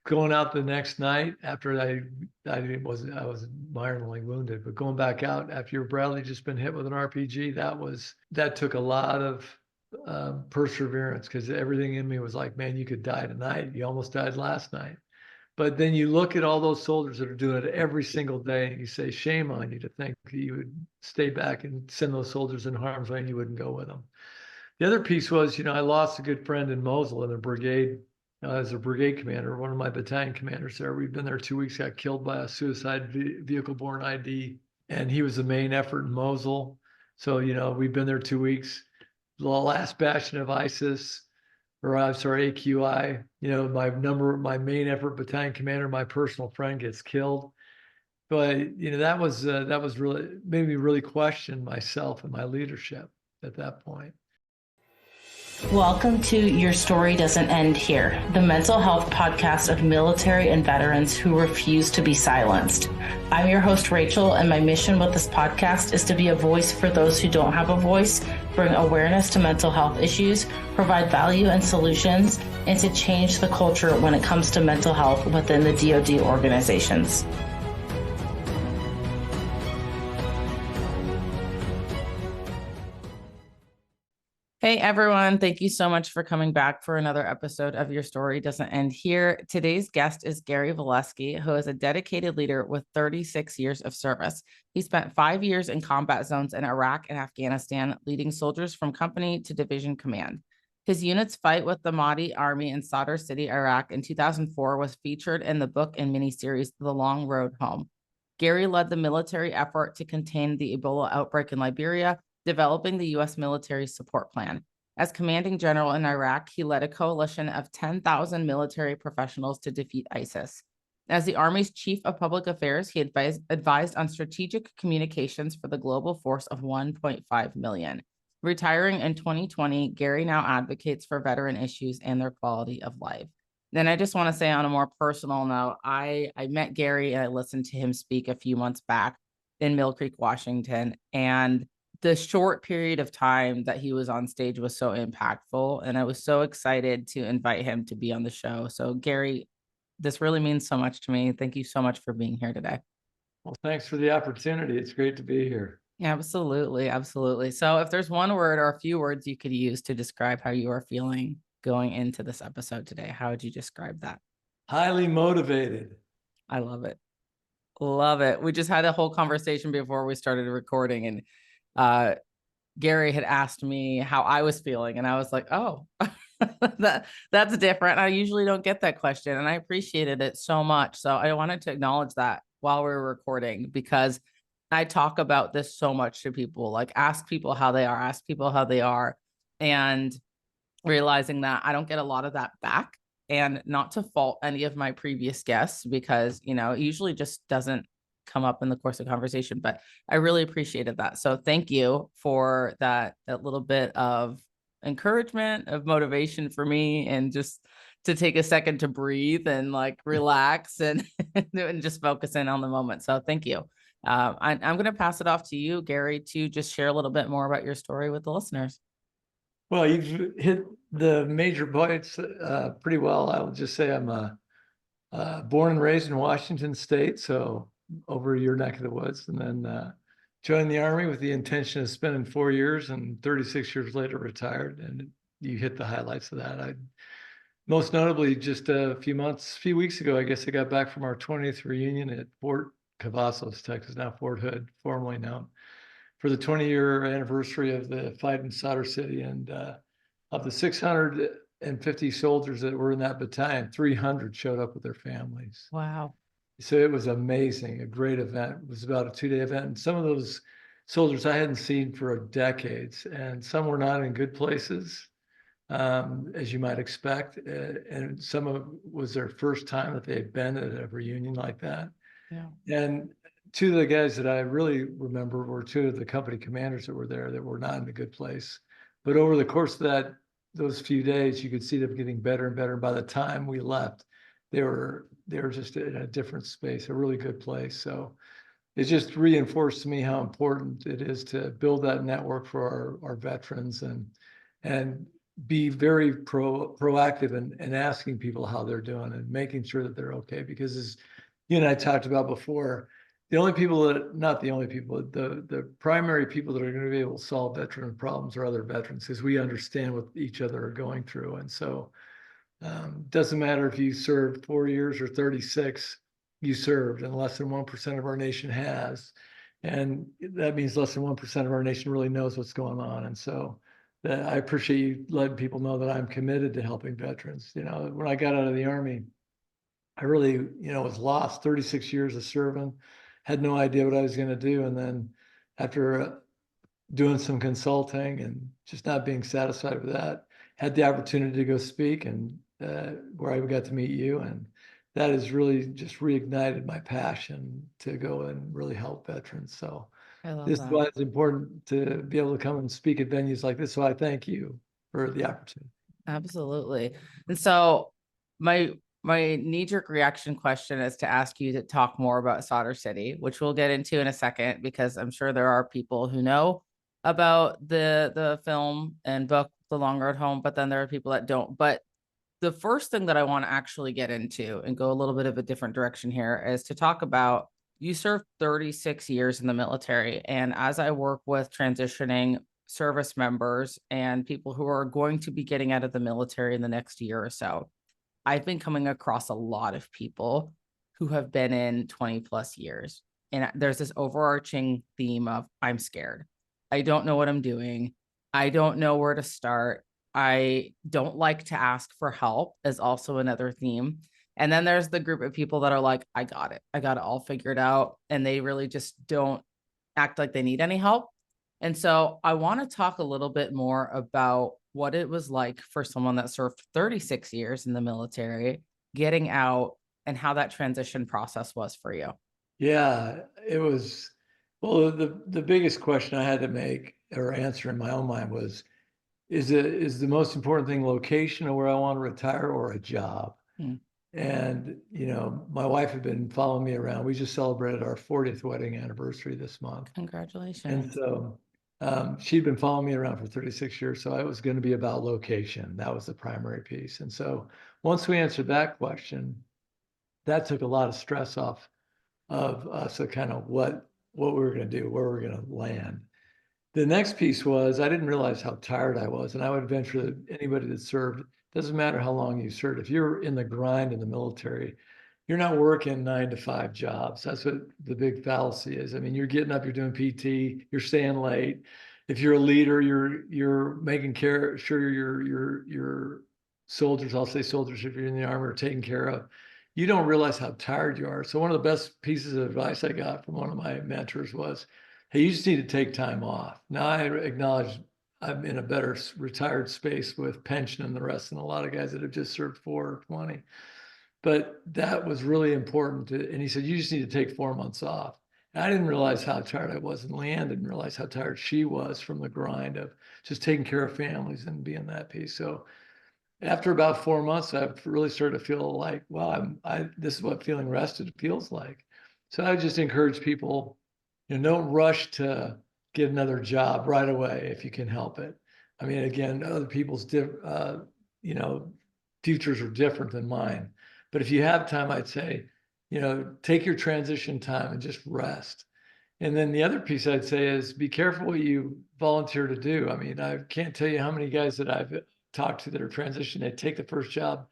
going out the next night after I was minorly wounded, but going back out after your Bradley just been hit with an RPG, that took a lot of perseverance, because everything in me was like, man, you could die tonight. You almost died last night. But then you look at all those soldiers that are doing it every single day, and you say, shame on you to think that you would stay back and send those soldiers in harm's way and you wouldn't go with them. The other piece was, I lost a good friend in Mosul in a brigade, as a brigade commander, one of my battalion commanders there. We'd been there 2 weeks, got killed by a suicide vehicle-borne ID, and he was the main effort in Mosul. So, we've been there 2 weeks. The last bastion of ISIS, or I'm sorry, AQI, my main effort battalion commander, my personal friend, gets killed. But, that was really made me really question myself and my leadership at that point. Welcome to Your Story Doesn't End Here, the mental health podcast of military and veterans who refuse to be silenced. I'm your host, Rachel, and my mission with this podcast is to be a voice for those who don't have a voice, bring awareness to mental health issues, provide value and solutions, and to change the culture when it comes to mental health within the DoD organizations. Hey everyone, thank you so much for coming back for another episode of Your Story Doesn't End Here. Today's guest is Gary Voleksy, who is a dedicated leader with 36 years of service. He spent 5 years in combat zones in Iraq and Afghanistan, leading soldiers from company to division command. His unit's fight with the Mahdi army in Sadr City, Iraq in 2004 was featured in the book and miniseries The Long Road Home. Gary led the military effort to contain the Ebola outbreak in Liberia, developing the U.S. military support plan. As commanding general in Iraq, he led a coalition of 10,000 military professionals to defeat ISIS. As the Army's chief of public affairs, he advised on strategic communications for the global force of 1.5 million. Retiring in 2020, Gary now advocates for veteran issues and their quality of life. Then I just want to say, on a more personal note, I met Gary and I listened to him speak a few months back in Mill Creek, Washington, and the short period of time that he was on stage was so impactful, and I was so excited to invite him to be on the show. So Gary, this really means so much to me. Thank you so much for being here today. Well, thanks for the opportunity. It's great to be here. Absolutely. Absolutely. So if there's one word or a few words you could use to describe how you are feeling going into this episode today, how would you describe that? Highly motivated. I love it. Love it. We just had a whole conversation before we started recording, and Gary had asked me how I was feeling, and I was like, oh, that's different. I usually don't get that question, and I appreciated it so much. So I wanted to acknowledge that while we were recording, because I talk about this so much to people, like ask people how they are, and realizing that I don't get a lot of that back, and not to fault any of my previous guests, because, it usually just doesn't come up in the course of conversation, but I really appreciated that. So thank you for that little bit of encouragement, of motivation for me, and just to take a second to breathe and like relax and, and just focus in on the moment. So thank you. I'm going to pass it off to you, Gary, to just share a little bit more about your story with the listeners. Well, you've hit the major points pretty well. I will just say I'm born and raised in Washington State, so over your neck of the woods, and then joined the Army with the intention of spending 4 years, and 36 years later retired. And you hit the highlights of that. I most notably, just a few weeks ago, I guess I got back from our 20th reunion at Fort Cavazos, Texas, now Fort Hood, formerly known, for the 20-year anniversary of the fight in Sadr City. And of the 650 soldiers that were in that battalion, 300 showed up with their families. Wow. So it was amazing, a great event. It was about a 2-day event. And some of those soldiers I hadn't seen for decades, and some were not in good places, as you might expect. And some of it was their first time that they had been at a reunion like that. Yeah. And two of the guys that I really remember were two of the company commanders that were there that were not in a good place. But over the course of those few days, you could see them getting better and better. And by the time we left, they were just in a different space, a really good place. So it just reinforced to me how important it is to build that network for our veterans, and be very proactive and asking people how they're doing and making sure that they're okay. Because as you and I talked about before, the only people that, not the only people, the primary people that are going to be able to solve veteran problems are other veterans, because we understand what each other are going through. And so doesn't matter if you served 4 years or 36, you served, and less than 1% of our nation has. And that means less than 1% of our nation really knows what's going on. And so I appreciate you letting people know that I'm committed to helping veterans. You know, when I got out of the Army, I really, was lost. 36 years of serving, had no idea what I was going to do. And then after doing some consulting and just not being satisfied with that, had the opportunity to go speak, and where I got to meet you. And that has really just reignited my passion to go and really help veterans. So I love this is that. why it's important to be able to come and speak at venues like this. So I thank you for the opportunity. Absolutely. And so my knee-jerk reaction question is to ask you to talk more about Sadr City, which we'll get into in a second, because I'm sure there are people who know about the film and book The Long Road Home, but then there are people that don't. But the first thing that I want to actually get into and go a little bit of a different direction here is to talk about, you served 36 years in the military. And as I work with transitioning service members and people who are going to be getting out of the military in the next year or so, I've been coming across a lot of people who have been in 20 plus years. And there's this overarching theme of, I'm scared. I don't know what I'm doing. I don't know where to start. I don't like to ask for help is also another theme. And then there's the group of people that are like, I got it. I got it all figured out. And they really just don't act like they need any help. And so I want to talk a little bit more about what it was like for someone that served 36 years in the military, getting out, and how that transition process was for you. Yeah, it was, well, the biggest question I had to make or answer in my own mind was, is the most important thing location of where I want to retire, or a job? Hmm. And, my wife had been following me around. We just celebrated our 40th wedding anniversary this month. And Congratulations. so she'd been following me around for 36 years. So it was going to be about location. That was the primary piece. And so once we answered that question, that took a lot of stress off of us, of kind of what we were going to do, where we were going to land. The next piece was, I didn't realize how tired I was. And I would venture that anybody that served, doesn't matter how long you served, if you're in the grind in the military, you're not working 9 to 5 jobs. That's what the big fallacy is. I mean, you're getting up, you're doing PT, you're staying late. If you're a leader, you're making sure your soldiers, I'll say soldiers if you're in the army, are taken care of. You don't realize how tired you are. So one of the best pieces of advice I got from one of my mentors was, hey, you just need to take time off. Now I acknowledge I'm in a better retired space with pension and the rest than a lot of guys that have just served 4 or 20. But that was really important. And he said, you just need to take 4 months off. And I didn't realize how tired I was. And Leanne didn't realize how tired she was from the grind of just taking care of families and being that piece. So after about 4 months, I really started to feel like, well, this is what feeling rested feels like. So I just encourage people, don't rush to get another job right away if you can help it. I mean, again, other people's, futures are different than mine. But if you have time, I'd say, take your transition time and just rest. And then the other piece I'd say is be careful what you volunteer to do. I mean, I can't tell you how many guys that I've talked to that are transitioned, they take the first job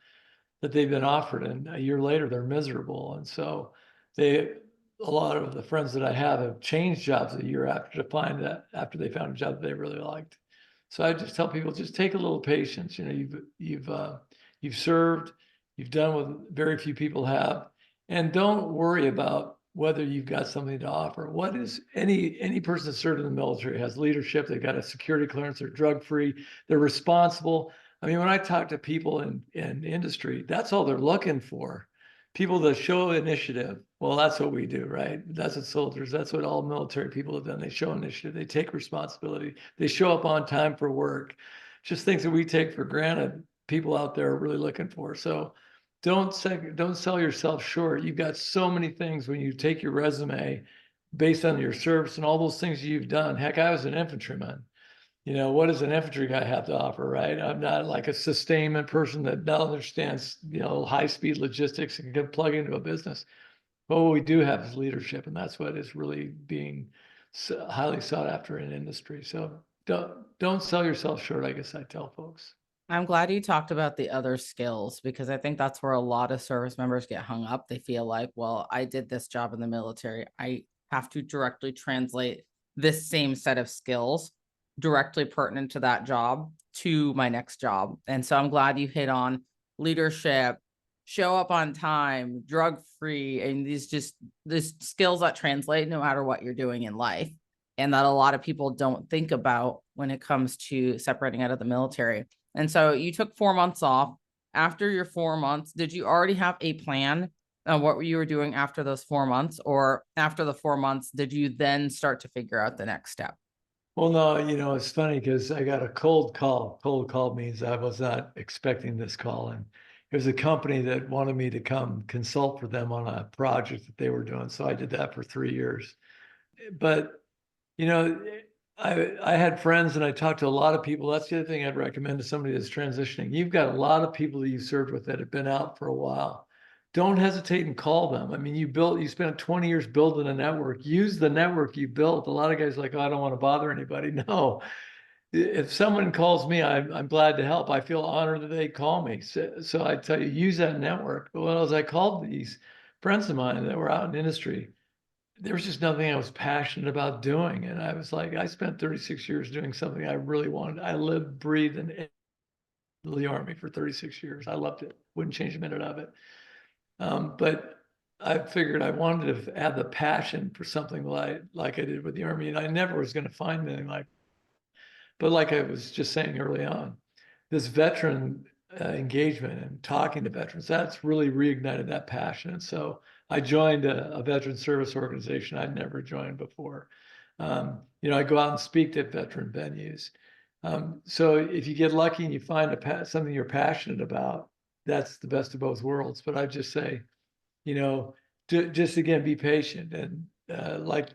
that they've been offered, and a year later they're miserable. And so a lot of the friends that I have changed jobs a year after after they found a job that they really liked. So I just tell people, just take a little patience. You've served, you've done what very few people have, and don't worry about whether you've got something to offer. What is any person that served in the military has leadership, they've got a security clearance, they're drug free, they're responsible. I mean, when I talk to people in industry, that's all they're looking for. People that show initiative. Well, that's what we do, right? That's what soldiers, that's what all military people have done. They show initiative, they take responsibility, they show up on time for work. Just things that we take for granted, people out there are really looking for. So don't sell yourself short. You've got so many things when you take your resume based on your service and all those things you've done. Heck, I was an infantryman. what does an infantry guy have to offer, right? I'm not like a sustainment person that not understands, high-speed logistics and can plug into a business. But what we do have is leadership, and that's what is really being highly sought after in industry. So don't sell yourself short, I guess I tell folks. I'm glad you talked about the other skills because I think that's where a lot of service members get hung up. They feel like, well, I did this job in the military. I have to directly translate this same set of skills directly pertinent to that job to my next job. And so I'm glad you hit on leadership, show up on time, drug free, and these skills that translate no matter what you're doing in life. And that a lot of people don't think about when it comes to separating out of the military. And so you took 4 months off. After your 4 months, did you already have a plan on what you were doing after those 4 months? Or after the 4 months, did you then start to figure out the next step? Well, no, it's funny because I got a cold call. Cold call means I was not expecting this call. And it was a company that wanted me to come consult for them on a project that they were doing. So I did that for 3 years. But, you know, I had friends and I talked to a lot of people. That's the other thing I'd recommend to somebody that's transitioning. You've got a lot of people that you served with that have been out for a while. Don't hesitate and call them. I mean, you spent 20 years building a network. Use the network you built. A lot of guys are like, oh, I don't want to bother anybody. No, if someone calls me, I'm glad to help. I feel honored that they call me. So I tell you, use that network. But when I called these friends of mine that were out in industry, there was just nothing I was passionate about doing. And I was like, I spent 36 years doing something I really wanted. I lived, breathed, and the Army for 36 years. I loved it. Wouldn't change a minute of it. But I figured I wanted to have the passion for something like I did with the Army. And I never was going to find anything like, but like I was just saying early on, this veteran engagement and talking to veterans, that's really reignited that passion. And so I joined a veteran service organization I'd never joined before. I go out and speak at veteran venues. So if you get lucky and you find something you're passionate about, that's the best of both worlds. But I just say, just again, be patient. And I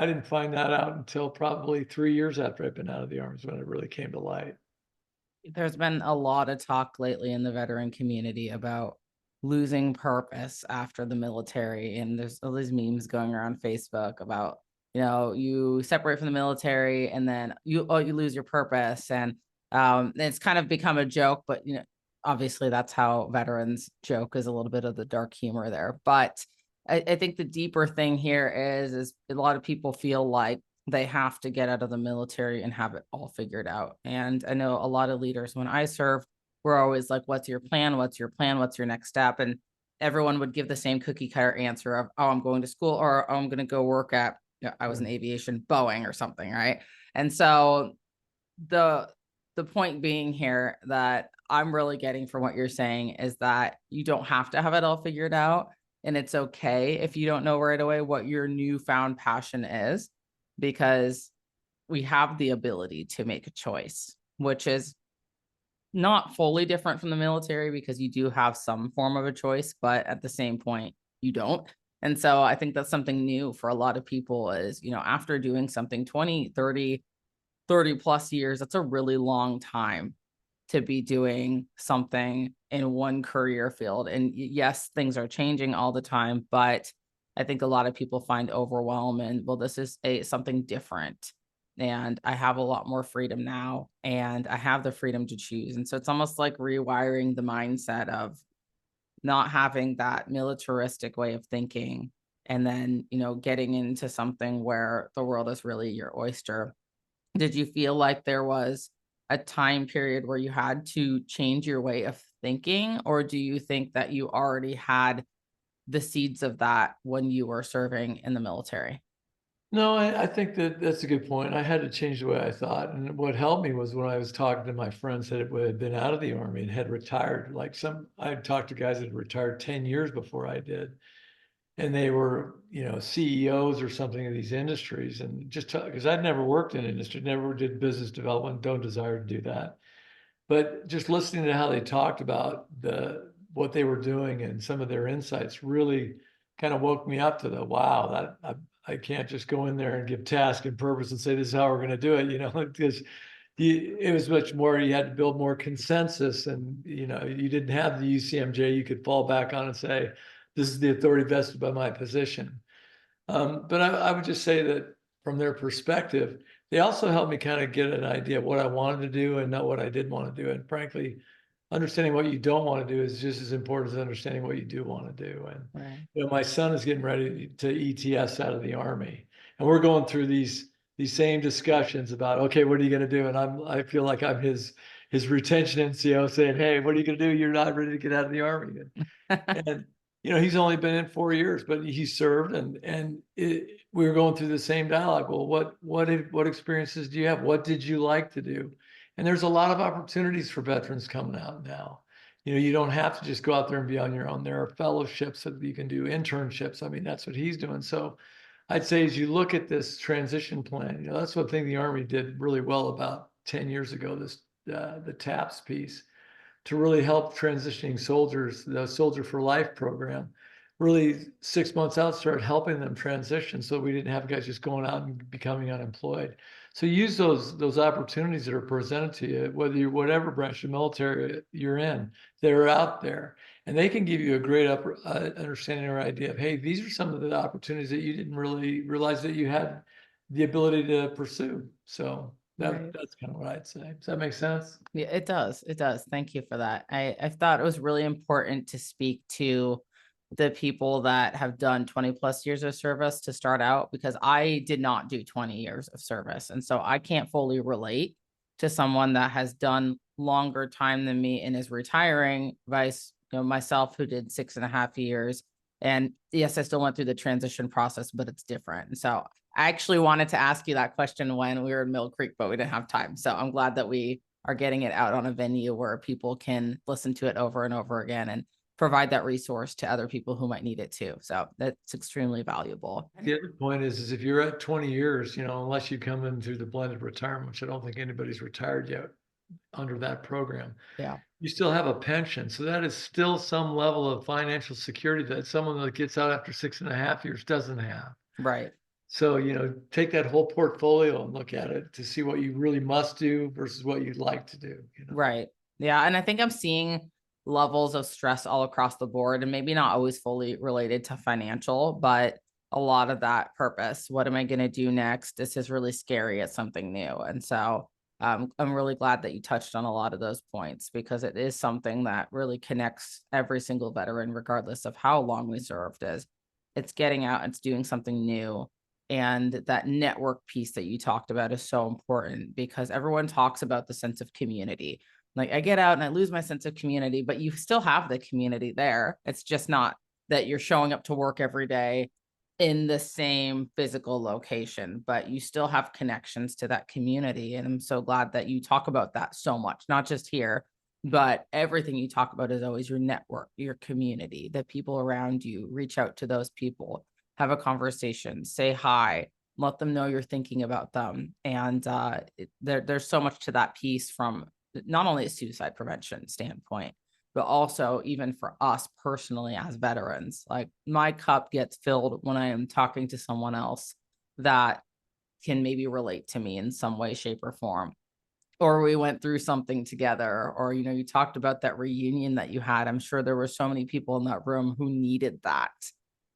didn't find that out until probably 3 years after I'd been out of the army when it really came to light. There's been a lot of talk lately in the veteran community about losing purpose after the military. And there's all these memes going around Facebook about, you separate from the military and then you lose your purpose. And it's kind of become a joke, but obviously that's how veterans joke, is a little bit of the dark humor there. But I think the deeper thing here is a lot of people feel like they have to get out of the military and have it all figured out. And I know a lot of leaders, when I served, we're always like, what's your plan? What's your plan? What's your next step? And everyone would give the same cookie cutter answer of, oh, I'm going to school, or oh, I'm going to go work at, I was in aviation, Boeing or something. Right. And so the point being here that I'm really getting from what you're saying is that you don't have to have it all figured out. And it's okay if you don't know right away what your newfound passion is, because we have the ability to make a choice, which is not fully different from the military because you do have some form of a choice, but at the same point, you don't. And so I think that's something new for a lot of people is, after doing something 20, 30 plus years, that's a really long time to be doing something in one career field. And yes, things are changing all the time, but I think a lot of people find overwhelm and, well, this is something different. And I have a lot more freedom now, and I have the freedom to choose. And so it's almost like rewiring the mindset of not having that militaristic way of thinking, and then, getting into something where the world is really your oyster. Did you feel like there was a time period where you had to change your way of thinking, or do you think that you already had the seeds of that when you were serving in the military? No, I think that's a good point. I had to change the way I thought. And what helped me was when I was talking to my friends that had been out of the Army and had retired. I'd talked to guys that had retired 10 years before I did. And they were, CEOs or something of these industries. And just because I'd never worked in industry, never did business development, don't desire to do that. But just listening to how they talked about what they were doing and some of their insights really kind of woke me up to the wow, that I can't just go in there and give task and purpose and say, this is how we're going to do it, because it was much more, you had to build more consensus, and, you didn't have the UCMJ you could fall back on and say, this is the authority vested by my position. But I would just say that from their perspective, they also helped me kind of get an idea of what I wanted to do and not what I didn't want to do. And frankly, understanding what you don't want to do is just as important as understanding what you do want to do. And Right. my son is getting ready to ETS out of the Army, and we're going through these same discussions about, okay, what are you going to do? And I feel like I'm his retention NCO saying, hey, what are you going to do? You're not ready to get out of the Army. And he's only been in 4 years, but he served, and we were going through the same dialogue. Well, what experiences do you have? What did you like to do? And there's a lot of opportunities for veterans coming out now. You don't have to just go out there and be on your own. There are fellowships that you can do, internships. I mean, that's what he's doing. So I'd say as you look at this transition plan, that's one thing the Army did really well about 10 years ago, this the TAPS piece, to really help transitioning soldiers, the Soldier for Life program, really 6 months out started helping them transition, so we didn't have guys just going out and becoming unemployed. So use those opportunities that are presented to you, whether you're whatever branch of military you're in, they're out there, and they can give you a great understanding or idea of, hey, these are some of the opportunities that you didn't really realize that you had the ability to pursue. So Right. that's kind of what I'd say. Does that make sense? Yeah, it does. It does. Thank you for that. I thought it was really important to speak to the people that have done 20 plus years of service to start out, because I did not do 20 years of service. And so I can't fully relate to someone that has done longer time than me and is retiring, vice, myself, who did 6.5 years. And yes, I still went through the transition process, but it's different. And so I actually wanted to ask you that question when we were in Mill Creek, but we didn't have time. So I'm glad that we are getting it out on a venue where people can listen to it over and over again and provide that resource to other people who might need it too. So that's extremely valuable. The other point is if you're at 20 years, unless you come in through the blended retirement, which I don't think anybody's retired yet under that program, Yeah. you still have a pension. So that is still some level of financial security that someone that gets out after 6.5 years doesn't have. Right. So, take that whole portfolio and look at it to see what you really must do versus what you'd like to do. Right. Yeah. And I think I'm seeing levels of stress all across the board, and maybe not always fully related to financial, but a lot of that purpose. What am I going to do next? This is really scary. It's something new. And so I'm really glad that you touched on a lot of those points, because it is something that really connects every single veteran, regardless of how long we served. Is it's getting out, it's doing something new. And that network piece that you talked about is so important, because everyone talks about the sense of community. Like, I get out and I lose my sense of community, but you still have the community there. It's just not that you're showing up to work every day in the same physical location, but you still have connections to that community. And I'm so glad that you talk about that so much, not just here, but everything you talk about is always your network, your community, the people around you. Reach out to those people, have a conversation, say hi, let them know you're thinking about them. And there's so much to that piece, from not only a suicide prevention standpoint, but also even for us personally as veterans. Like, my cup gets filled when I am talking to someone else that can maybe relate to me in some way, shape, or form. Or we went through something together, or, you talked about that reunion that you had. I'm sure there were so many people in that room who needed that,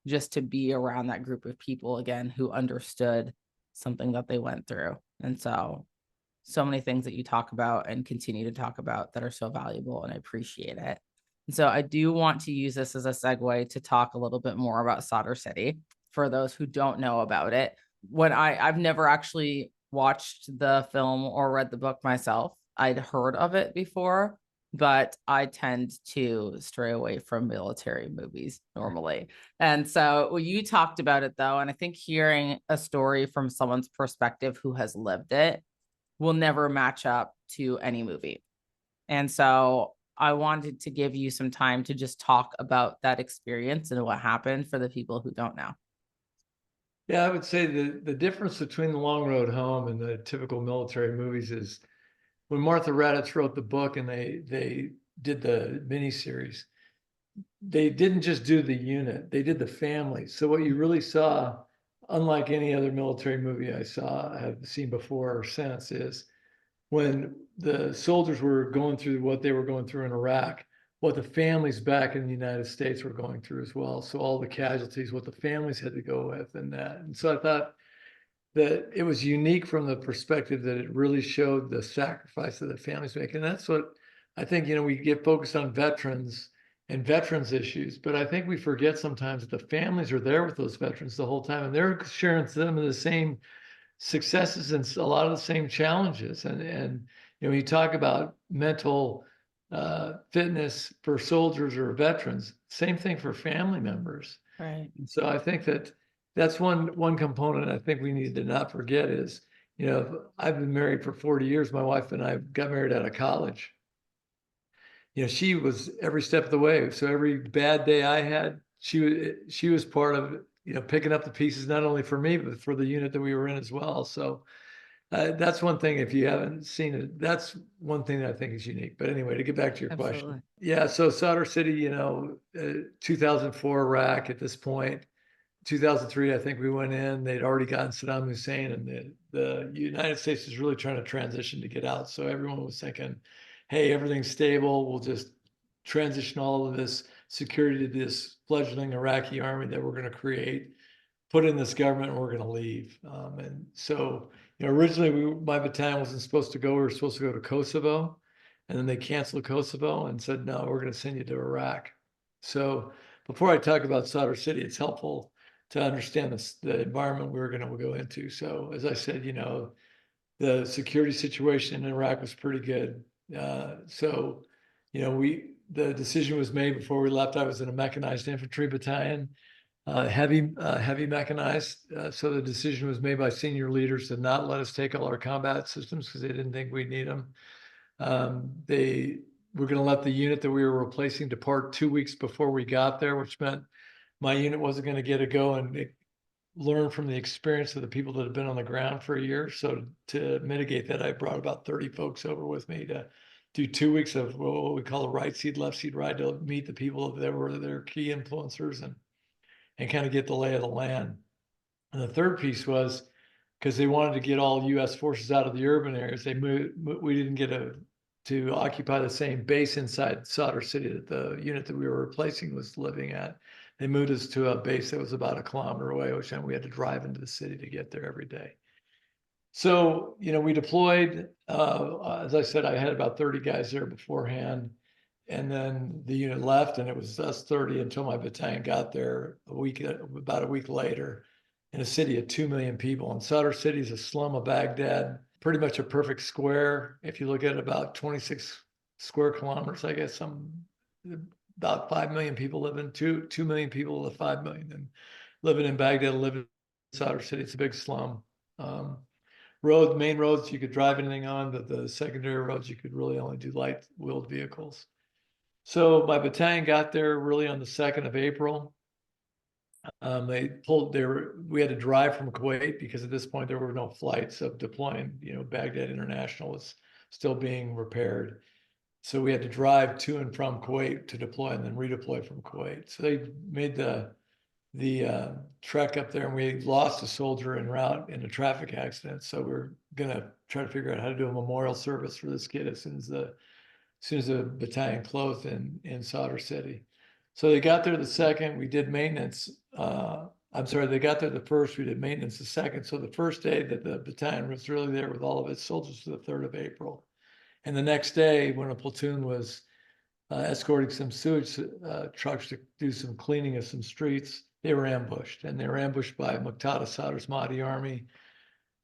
just to be around that group of people again who understood something that they went through. And so many things that you talk about and continue to talk about that are so valuable, and I appreciate it. And so I do want to use this as a segue to talk a little bit more about Sadr City for those who don't know about it. When I've never actually watched the film or read the book myself. I'd heard of it before, but I tend to stray away from military movies normally. And so well, you talked about it though, and I think hearing a story from someone's perspective who has lived it will never match up to any movie. And so I wanted to give you some time to just talk about that experience and what happened for the people who don't know. Yeah, I would say the difference between The Long Road Home and the typical military movies is when Martha Raddatz wrote the book and they did the miniseries, they didn't just do the unit, they did the family. So what you really saw unlike any other military movie I have seen before or since, is when the soldiers were going through what they were going through in Iraq, what the families back in the United States were going through as well. So all the casualties, what the families had to go with and that. And so I thought that it was unique from the perspective that it really showed the sacrifice that the families make. And that's what I think, we get focused on veterans and veterans issues, but I think we forget sometimes that the families are there with those veterans the whole time, and they're sharing some of the same successes and a lot of the same challenges. And when you talk about mental fitness for soldiers or veterans, same thing for family members. Right. And so I think that that's one component I think we need to not forget is, I've been married for 40 years. My wife and I got married out of college. She was every step of the way. So every bad day I had, she was part of, picking up the pieces, not only for me, but for the unit that we were in as well. So that's one thing, if you haven't seen it, that's one thing that I think is unique. But anyway, to get back to your Absolutely. question. Yeah. So Sadr City, 2004 Iraq at this point. 2003, I think we went in, they'd already gotten Saddam Hussein, and the United States was really trying to transition to get out. So everyone was thinking, hey, everything's stable. We'll just transition all of this security to this fledgling Iraqi army that we're going to create, put in this government, and we're going to leave. And so, originally my battalion wasn't supposed to go. We were supposed to go to Kosovo, and then they canceled Kosovo and said, no, we're going to send you to Iraq. So before I talk about Sadr City, it's helpful to understand the environment we were going to go into. So as I said, the security situation in Iraq was pretty good. So, the decision was made before we left. I was in a mechanized infantry battalion, heavy mechanized. So the decision was made by senior leaders to not let us take all our combat systems because they didn't think we'd need them. They were going to let the unit that we were replacing depart 2 weeks before we got there, which meant my unit wasn't going to get a go and learn from the experience of the people that have been on the ground for a year. So to mitigate that, I brought about 30 folks over with me to do 2 weeks of what we call a right seed, left seed ride, to meet the people that were their key influencers and kind of get the lay of the land. And the third piece was, because they wanted to get all U.S. forces out of the urban areas, we didn't get to occupy the same base inside Sadr City that the unit that we were replacing was living at. They moved us to a base that was about 1 kilometer away, which meant we had to drive into the city to get there every day. So, we deployed, as I said, I had about 30 guys there beforehand, and then the unit left, and it was us 30 until my battalion got there about a week later, in a city of 2 million people. And Sadr City is a slum of Baghdad, pretty much a perfect square. If you look at about 26 square kilometers, I guess about 5 million people live in 2 million people live 5 million, and living in Baghdad, living in Sadr City, it's a big slum. Main roads you could drive anything on, but the secondary roads you could really only do light wheeled vehicles. So my battalion got there really on the 2nd of April. We had to drive from Kuwait because at this point there were no flights of deploying. Baghdad International was still being repaired. So we had to drive to and from Kuwait to deploy and then redeploy from Kuwait. So they made the trek up there, and we lost a soldier en route in a traffic accident. So we're going to try to figure out how to do a memorial service for this kid as soon as the battalion closed in Sadr City. So they got there the 2nd, we did maintenance. They got there the 1st, we did maintenance the 2nd. So the first day that the battalion was really there with all of its soldiers was the 3rd of April. And the next day, when a platoon was escorting some sewage trucks to do some cleaning of some streets, they were ambushed. And they were ambushed by Muqtada Sadr's Mahdi army.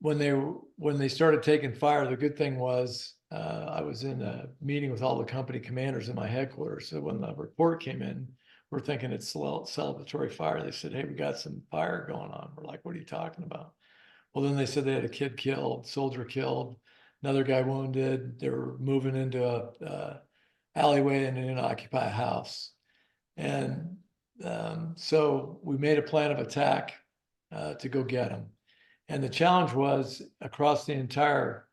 When they started taking fire, the good thing was I was in a meeting with all the company commanders in my headquarters. So when the report came in, we're thinking it's celebratory fire. They said, hey, we got some fire going on. We're like, what are you talking about? Well, then they said they had a kid killed, soldier killed, another guy wounded. They were moving into a alleyway and then occupy a house. And so we made a plan of attack to go get them. And the challenge was across the entire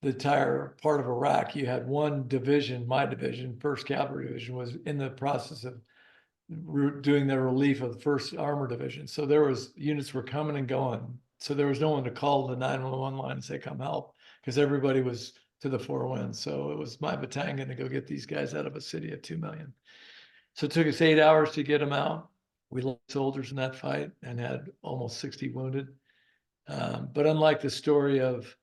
part of Iraq, you had one division, my division, 1st Cavalry Division, was in the process of doing the relief of the 1st Armor Division. So there was units were coming and going. So there was no one to call the 911 line and say, come help, because everybody was to the 4 winds. So it was my battalion to go get these guys out of a city of 2 million. So it took us 8 hours to get them out. We lost soldiers in that fight and had almost 60 wounded. But unlike the story of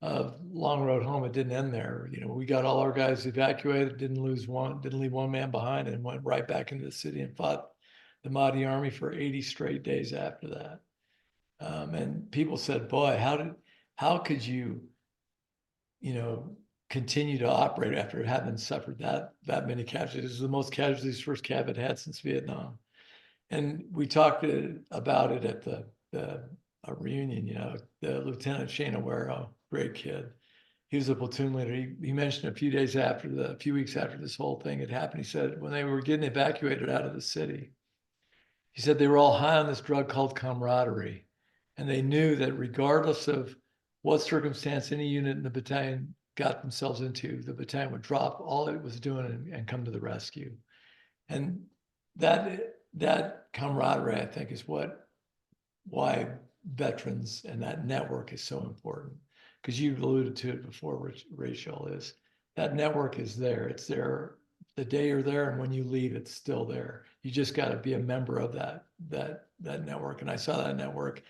Long Road Home, it didn't end there. You know, we got all our guys evacuated, didn't leave one man behind, and went right back into the city and fought the Mahdi army for 80 straight days after that. And people said, boy, how could you, continue to operate after having suffered that many casualties? It was the most casualties 1st Cav had had since Vietnam. And we talked about it at the reunion. The Lieutenant Shane Aguero, great kid. He was a platoon leader. He mentioned a few weeks after this whole thing had happened, he said when they were getting evacuated out of the city, he said they were all high on this drug called camaraderie. And they knew that regardless of what circumstance any unit in the battalion got themselves into, the battalion would drop all it was doing and come to the rescue. And that camaraderie, I think, is why veterans and that network is so important. Because you've alluded to it before, Rachel, is that network is there. It's there the day you're there, and when you leave, it's still there. You just got to be a member of that network. And I saw that network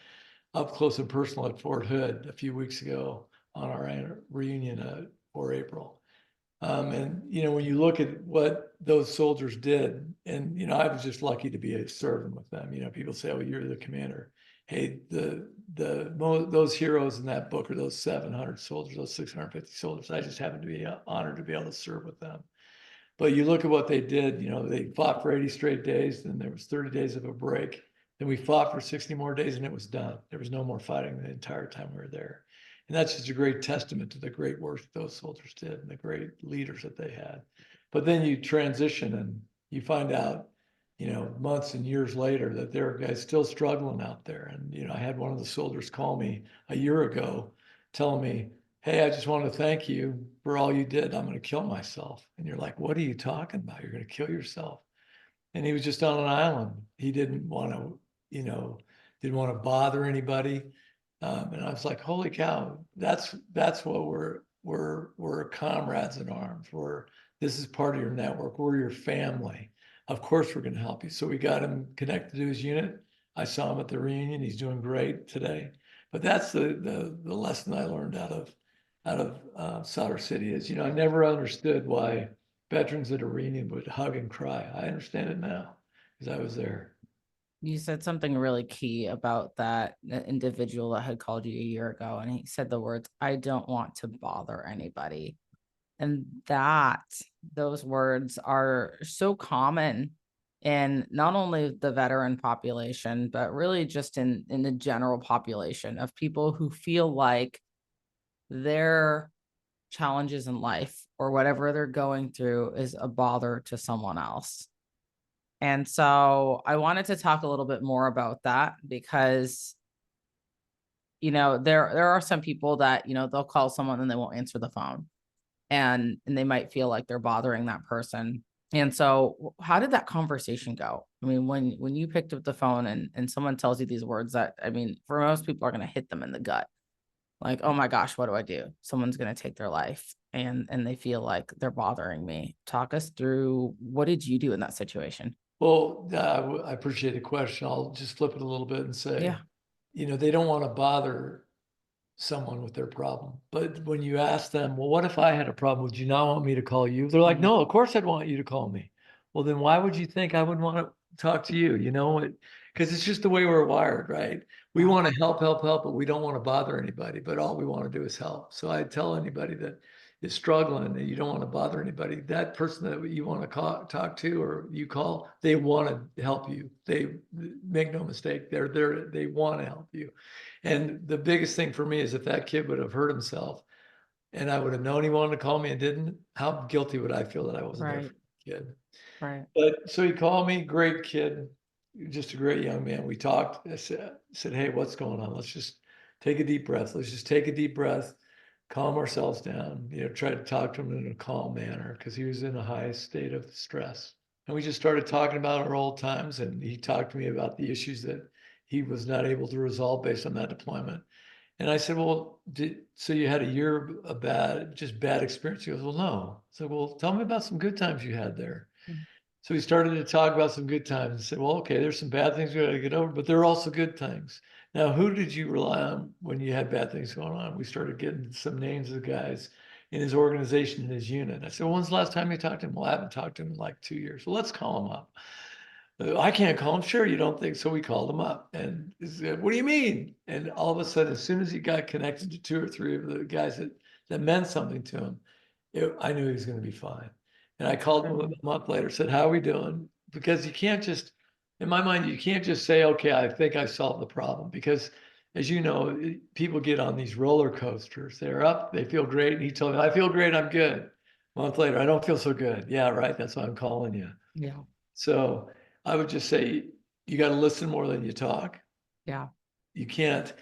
up close and personal at Fort Hood a few weeks ago on our reunion for April. And when you look at what those soldiers did, and I was just lucky to be serving with them. People say, "Oh, you're the commander." Hey, those heroes in that book are those 700 soldiers, those 650 soldiers. I just happen to be honored to be able to serve with them. But you look at what they did. They fought for 80 straight days. Then there was 30 days of a break. Then we fought for 60 more days, and it was done. There was no more fighting the entire time we were there. And that's just a great testament to the great work that those soldiers did and the great leaders that they had. But then you transition and you find out, months and years later that there are guys still struggling out there. And, I had one of the soldiers call me a year ago telling me, "Hey, I just want to thank you for all you did. I'm going to kill myself." And you're like, "What are you talking about? You're going to kill yourself?" And he was just on an island. He didn't want to bother anybody. And I was like, holy cow, that's what we're comrades in arms. This is part of your network. We're your family. Of course we're going to help you. So we got him connected to his unit. I saw him at the reunion. He's doing great today. But that's the lesson I learned out of Sadr City is, I never understood why veterans at a reunion would hug and cry. I understand it now because I was there. You said something really key about that individual that had called you a year ago, and he said the words, "I don't want to bother anybody." And those words are so common in not only the veteran population, but really just in the general population of people who feel like their challenges in life or whatever they're going through is a bother to someone else. And so I wanted to talk a little bit more about that because, there are some people that, they'll call someone and they won't answer the phone and they might feel like they're bothering that person. And so how did that conversation go? I mean, when you picked up the phone and someone tells you these words that, I mean, for most people are going to hit them in the gut. Like, oh my gosh, what do I do? Someone's going to take their life and they feel like they're bothering me. Talk us through, what did you do in that situation? Well, I appreciate the question. I'll just flip it a little bit and say, Yeah. they don't want to bother someone with their problem. But when you ask them, well, what if I had a problem? Would you not want me to call you? They're like, no, of course I'd want you to call me. Well, then why would you think I would want to talk to you? Because it's just the way we're wired, right? We want to help, but we don't want to bother anybody. But all we want to do is help. So I tell anybody that is struggling and you don't want to bother anybody, that person that you want to talk to or you call, they want to help you. They make no mistake. They want to help you. And the biggest thing for me is if that kid would have hurt himself and I would have known he wanted to call me and didn't, how guilty would I feel that I wasn't there for the kid? Right. But so he called me, great kid, just a great young man. We talked. I said, hey, what's going on? Let's just take a deep breath. Let's just take a deep breath, calm ourselves down, try to talk to him in a calm manner because he was in a high state of stress And we just started talking about our old times, and he talked to me about the issues that he was not able to resolve based on that deployment. And I said, well, so you had a year of bad experience? He goes, well, no. So, well, tell me about some good times you had there. Mm. So we started to talk about some good times and said, well, okay, there's some bad things we got to get over, but there are also good things. Now, who did you rely on when you had bad things going on? We started getting some names of guys in his organization, in his unit. I said, well, when's the last time you talked to him? Well, I haven't talked to him in like 2 years. Well, let's call him up. I can't call him. Sure, you don't think so? We called him up, and he said, "What do you mean?" And all of a sudden, as soon as he got connected to 2 or 3 of the guys that meant something to him, I knew he was going to be fine. And I called him a month later, said, "How are we doing?" Because you can't just, in my mind, you can't just say, "Okay, I think I solved the problem," because, as you know, people get on these roller coasters. They're up, they feel great, and he told me, "I feel great, I'm good." A month later, I don't feel so good. Yeah, right. That's why I'm calling you. Yeah. So I would just say you got to listen more than you talk. Yeah. You can't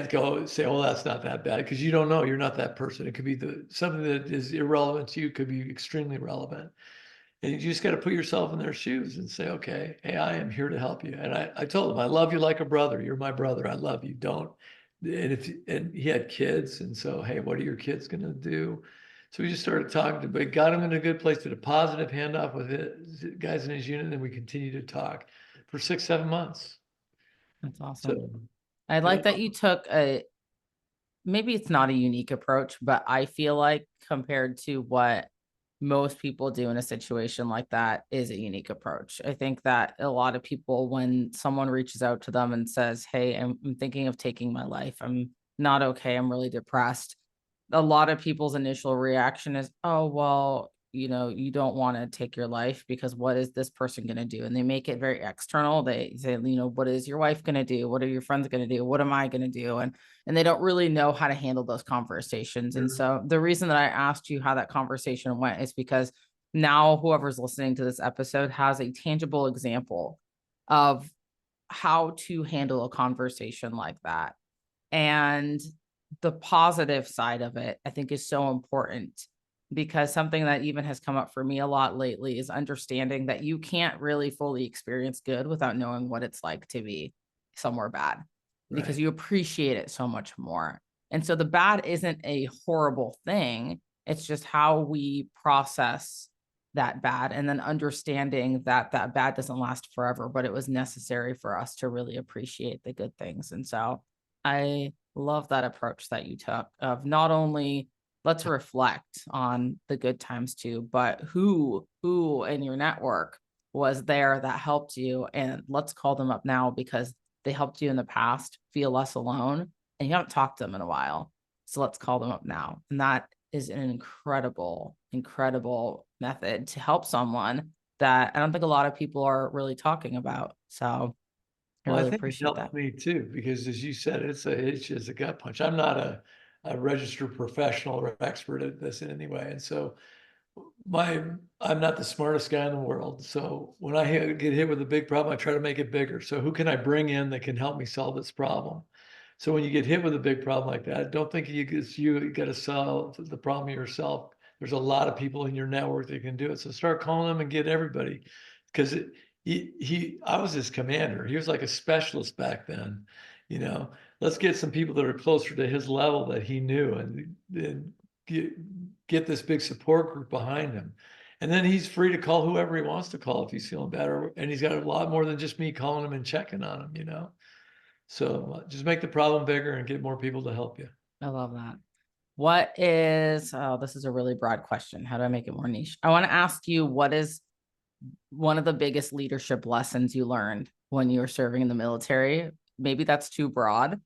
go say, "Oh, that's not that bad," because you don't know. You're not that person. It could be something that is irrelevant to you could be extremely relevant. And you just got to put yourself in their shoes and say, okay, hey, I am here to help you. And I told him, I love you like a brother. You're my brother. I love you. Don't. And he had kids. And so, hey, what are your kids going to do? So we just started talking to, but got him in a good place, did a positive handoff with it, guys in his unit. And we continued to talk for 6, 7 months. That's awesome. So, I yeah, like that you took maybe it's not a unique approach, but I feel like compared to what most people do in a situation like that is a unique approach. I think that a lot of people, when someone reaches out to them and says, "Hey, I'm thinking of taking my life. I'm not okay. I'm really depressed." A lot of people's initial reaction is, "Oh, well, you don't want to take your life because what is this person going to do?" And they make it very external. They say, "What is your wife going to do? What are your friends going to do? What am I going to do?" And they don't really know how to handle those conversations. And so the reason that I asked you how that conversation went is because now whoever's listening to this episode has a tangible example of how to handle a conversation like that. And the positive side of it, I think, is so important because something that even has come up for me a lot lately is understanding that you can't really fully experience good without knowing what it's like to be somewhere bad because right. you appreciate it so much more. And so the bad isn't a horrible thing. It's just how we process that bad and then understanding that that bad doesn't last forever, but it was necessary for us to really appreciate the good things. And so I love that approach that you took of not only let's reflect on the good times too, but who in your network was there that helped you, and let's call them up now because they helped you in the past feel less alone and you haven't talked to them in a while. So let's call them up now. And that is an incredible, incredible method to help someone that I don't think a lot of people are really talking about. So I Well, I really think it appreciate that. helped me too, because as you said, it's just a gut punch. I'm not a registered professional or expert at this in any way. And so I'm not the smartest guy in the world. So when I get hit with a big problem, I try to make it bigger. So who can I bring in that can help me solve this problem? So when you get hit with a big problem like that, don't think you got to solve the problem yourself. There's a lot of people in your network that can do it. So start calling them and get everybody, because I was his commander. He was like a specialist back then. You know, let's get some people that are closer to his level that he knew, and get this big support group behind him. And then he's free to call whoever he wants to call if he's feeling better. And he's got a lot more than just me calling him and checking on him, you know? So just make the problem bigger and get more people to help you. I love that. What is, oh, this is a really broad question. How do I make it more niche? I want to ask you, what is one of the biggest leadership lessons you learned when you were serving in the military? Maybe that's too broad.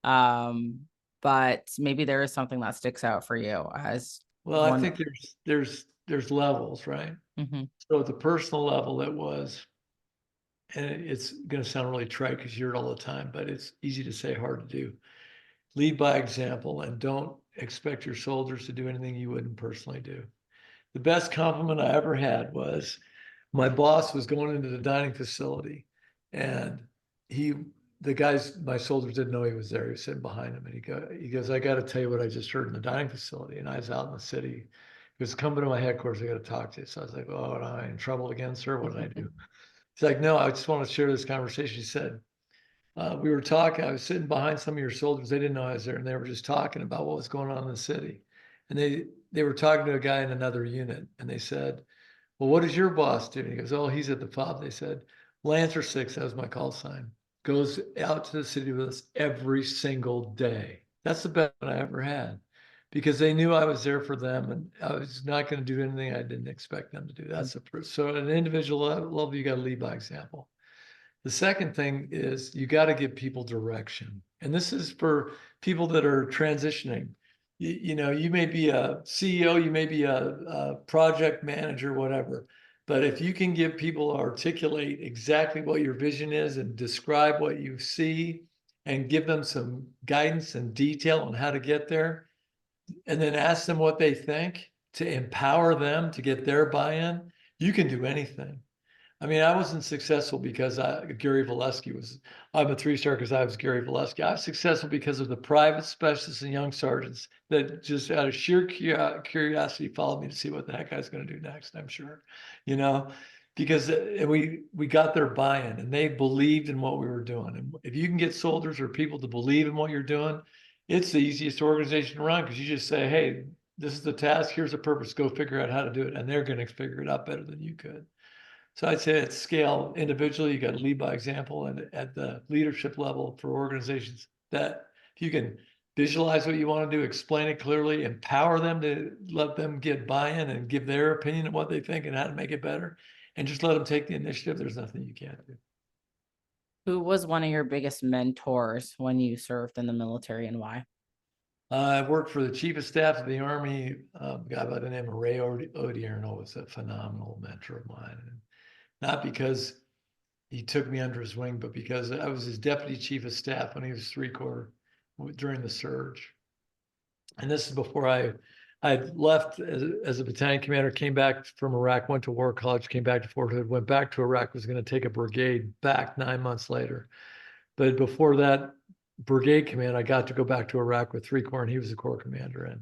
But maybe there is something that sticks out for you as Well, I one. think there's levels, right? Mhm. So at the personal level, it was, and it's going to sound really trite because you hear it all the time, but it's easy to say, hard to do. Lead by example and don't expect your soldiers to do anything you wouldn't personally do. The best compliment I ever had was my boss was going into the dining facility, and he, the guys, my soldiers didn't know he was there. He was sitting behind him, and he goes, "I got to tell you what I just heard in the dining facility." And I was out in the city goes, come to my headquarters, I got to talk to you. So I was like, oh, am I in trouble again, sir? What did I do? He's like, no, I just want to share this conversation. He said, we were talking, I was sitting behind some of your soldiers. They didn't know I was there, and they were just talking about what was going on in the city. And they were talking to a guy in another unit, and they said, well, what does your boss do? And he goes, oh, he's at the FOB. They said, Lancer 6, that was my call sign, goes out to the city with us every single day. That's the best I ever had, because they knew I was there for them, and I was not going to do anything I didn't expect them to do. So at an individual level, you got to lead by example. The second thing is you got to give people direction. And this is for people that are transitioning. You know, you may be a CEO, you may be a project manager, whatever. But if you can give people articulate exactly what your vision is and describe what you see and give them some guidance and detail on how to get there, and then ask them what they think to empower them to get their buy-in, you can do anything. I mean, I wasn't successful because Gary Voleksy was, I'm a 3-star because I was Gary Voleksky. I was successful because of the private specialists and young sergeants that just out of sheer curiosity followed me to see what the heck I was going to do next, I'm sure, you know, because we got their buy-in and they believed in what we were doing. And if you can get soldiers or people to believe in what you're doing, it's the easiest organization to run, because you just say, hey, this is the task, here's the purpose, go figure out how to do it. And they're going to figure it out better than you could. So I'd say at scale, individually, you got to lead by example, and at the leadership level for organizations, that if you can visualize what you want to do, explain it clearly, empower them to let them get buy-in and give their opinion of what they think and how to make it better, and just let them take the initiative, there's nothing you can't do. Who was one of your biggest mentors when you served in the military, and why? I worked for the Chief of Staff of the Army, a guy by the name of Ray Odierno was a phenomenal mentor of mine. And not because he took me under his wing, but because I was his deputy chief of staff when he was 3-corps during the surge. And this is before I left as a battalion commander, came back from Iraq, went to War College, came back to Fort Hood, went back to Iraq, was going to take a brigade back 9 months later. But before that brigade command, I got to go back to Iraq with 3-corps, and he was the corps commander. And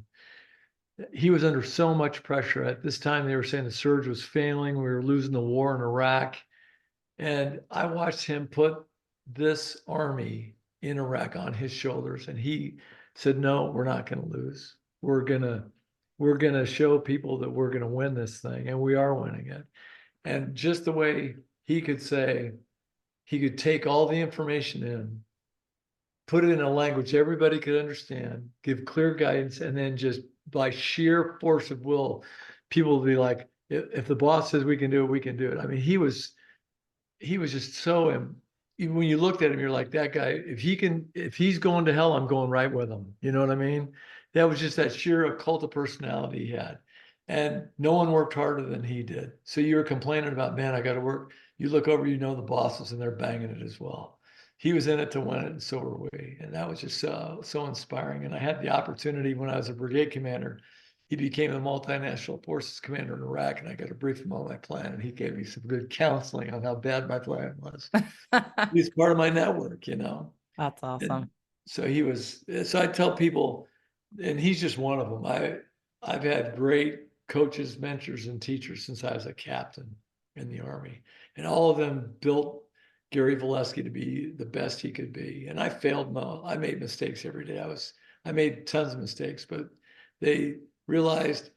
he was under so much pressure. At this time, they were saying the surge was failing. We were losing the war in Iraq. And I watched him put this army in Iraq on his shoulders. And he said, no, we're not going to lose. We're gonna show people that we're gonna win this thing, and we are winning it. And just the way he could say, he could take all the information in, put it in a language everybody could understand, give clear guidance, and then just by sheer force of will, people would be like, if the boss says we can do it, we can do it. I mean, he was just so, even when you looked at him, you're like, that guy, if he's going to hell, I'm going right with him. You know what I mean? That was just that sheer occult of personality he had. And no one worked harder than he did. So you were complaining about, man, I got to work. You look over, you know, the bosses, and they're banging it as well. He was in it to win it, and so were we. And that was just so inspiring. And I had the opportunity when I was a brigade commander. He became a multinational forces commander in Iraq, and I got to brief him on my plan, and he gave me some good counseling on how bad my plan was. He's part of my network, you know. That's awesome. And so I tell people, and he's just one of them. I've had great coaches, mentors, and teachers since I was a captain in the Army, and all of them built Gary Voleksy to be the best he could be. And I failed. I made mistakes every day. I made tons of mistakes, but they realized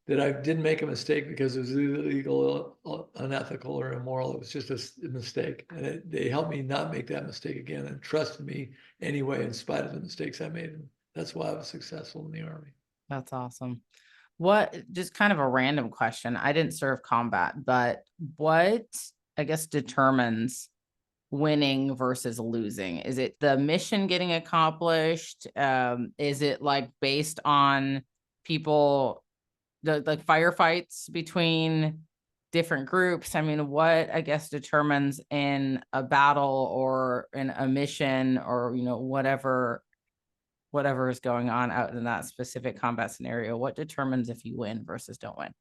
that I didn't make a mistake because it was illegal, unethical, or immoral. It was just a mistake. And they helped me not make that mistake again and trusted me anyway, in spite of the mistakes I made. And that's why I was successful in the Army. That's awesome. Just kind of a random question. I didn't serve combat, but what, I guess, determines winning versus losing? Is it the mission getting accomplished? Is it like based on people, the firefights between different groups? I mean, what, I guess, determines in a battle or in a mission, or, you know, whatever is going on out in that specific combat scenario, what determines if you win versus don't win?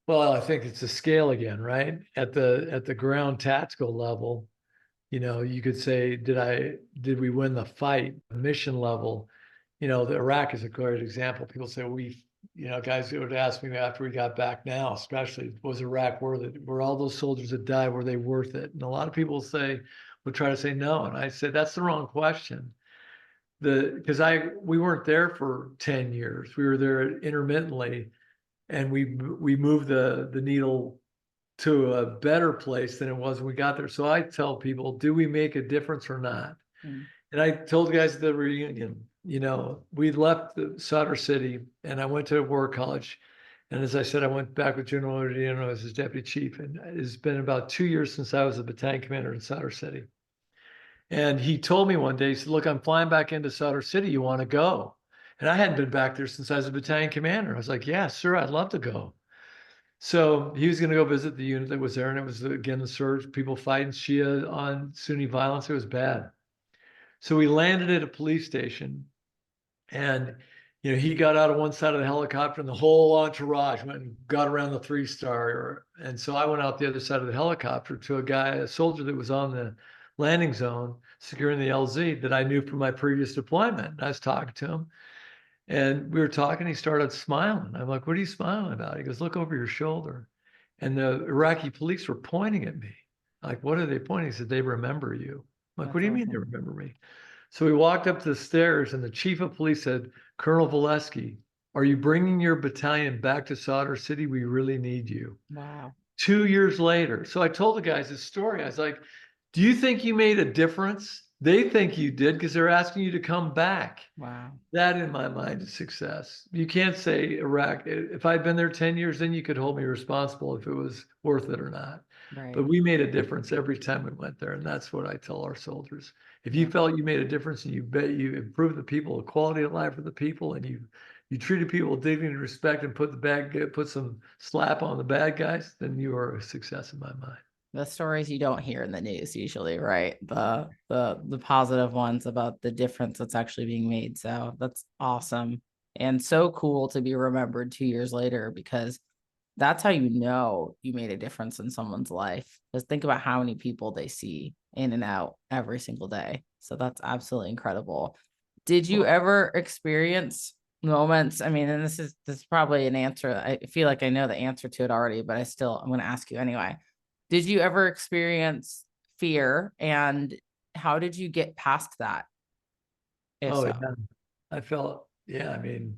Well, I think it's a scale again, right? At the ground tactical level, you know, you could say, did we win the fight? Mission level, you know, the Iraq is a great example. People say we guys would ask me after we got back now, especially, was Iraq worth it? Were all those soldiers that died, were they worth it? And a lot of people would try to say no. And I said, that's the wrong question. Because we weren't there for 10 years. We were there intermittently, and we moved the needle to a better place than it was when we got there. So I tell people, do we make a difference or not? Mm. And I told the guys at the reunion, we left the Sadr City and I went to war college. And as I said, I went back with General Odino as his deputy chief. And it's been about 2 years since I was a battalion commander in Sadr City. And he told me one day, he said, look, I'm flying back into Sadr City. You want to go? And I hadn't been back there since I was a battalion commander. I was like, yeah, sir, I'd love to go. So he was going to go visit the unit that was there. And it was, again, the surge, people fighting Shia on Sunni violence. It was bad. So we landed at a police station, and he got out of one side of the helicopter, and the whole entourage went and got around the 3-star. And so I went out the other side of the helicopter to a soldier that was on the landing zone securing the LZ that I knew from my previous deployment. I was talking to him, and we were talking. He started smiling. I'm like, "What are you smiling about?" He goes, "Look over your shoulder." And the Iraqi police were pointing at me. Like, what are they pointing? He said, "They remember you." I'm like, "What do you mean they remember me?" So we walked up the stairs, and the chief of police said, "Colonel Volesky, are you bringing your battalion back to Sadr City? We really need you." Wow. 2 years later. So I told the guys this story. I was like, do you think you made a difference? They think you did because they're asking you to come back. Wow. That, in my mind, is success. You can't say Iraq. If I'd been there 10 years, then you could hold me responsible if it was worth it or not. Right. But we made a difference every time we went there. And that's what I tell our soldiers. If you Yeah. felt you made a difference and you improved the people, the quality of life for the people, and you treated people with dignity and respect and put some slap on the bad guys, then you are a success in my mind. The stories you don't hear in the news usually, right? The positive ones about the difference that's actually being made. So that's awesome and so cool to be remembered 2 years later, because that's how you know you made a difference in someone's life. Just think about how many people they see in and out every single day. So that's absolutely incredible. Did you ever experience moments? I mean, and this is probably an answer. I feel like I know the answer to it already, but I'm going to ask you anyway. Did you ever experience fear, and how did you get past that? If so. Yeah. I felt, yeah, I mean,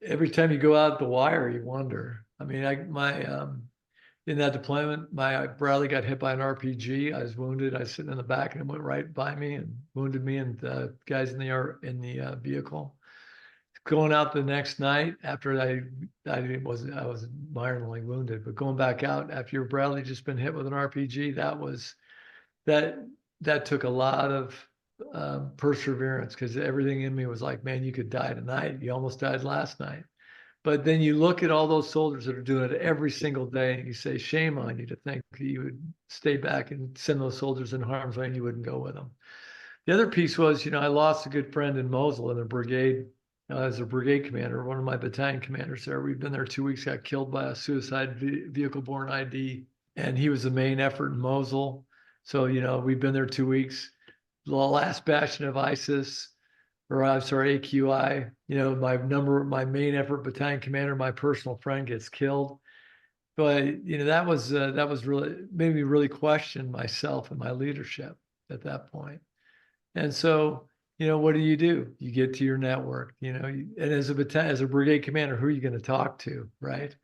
every time you go out the wire, you wonder. I mean, in that deployment, my Bradley got hit by an RPG. I was wounded. I was sitting in the back, and it went right by me and wounded me and the guys in the vehicle. Going out the next night after I was minorly wounded, but going back out after your Bradley just been hit with an RPG, that took a lot of perseverance, because everything in me was like, man, you could die tonight. You almost died last night. But then you look at all those soldiers that are doing it every single day, and you say, shame on you to think that you would stay back and send those soldiers in harm's way and you wouldn't go with them. The other piece was, I lost a good friend in Mosul in a brigade. As a brigade commander, one of my battalion commanders there. We've been there 2 weeks, got killed by a suicide vehicle-borne ID, and he was the main effort in Mosul. So, we've been there 2 weeks. The last bastion of ISIS, or I'm sorry, AQI, my main effort battalion commander, my personal friend, gets killed. But, that was really, made me really question myself and my leadership at that point. And so, what do? You get to your network, and as a brigade commander, who are you going to talk to, right?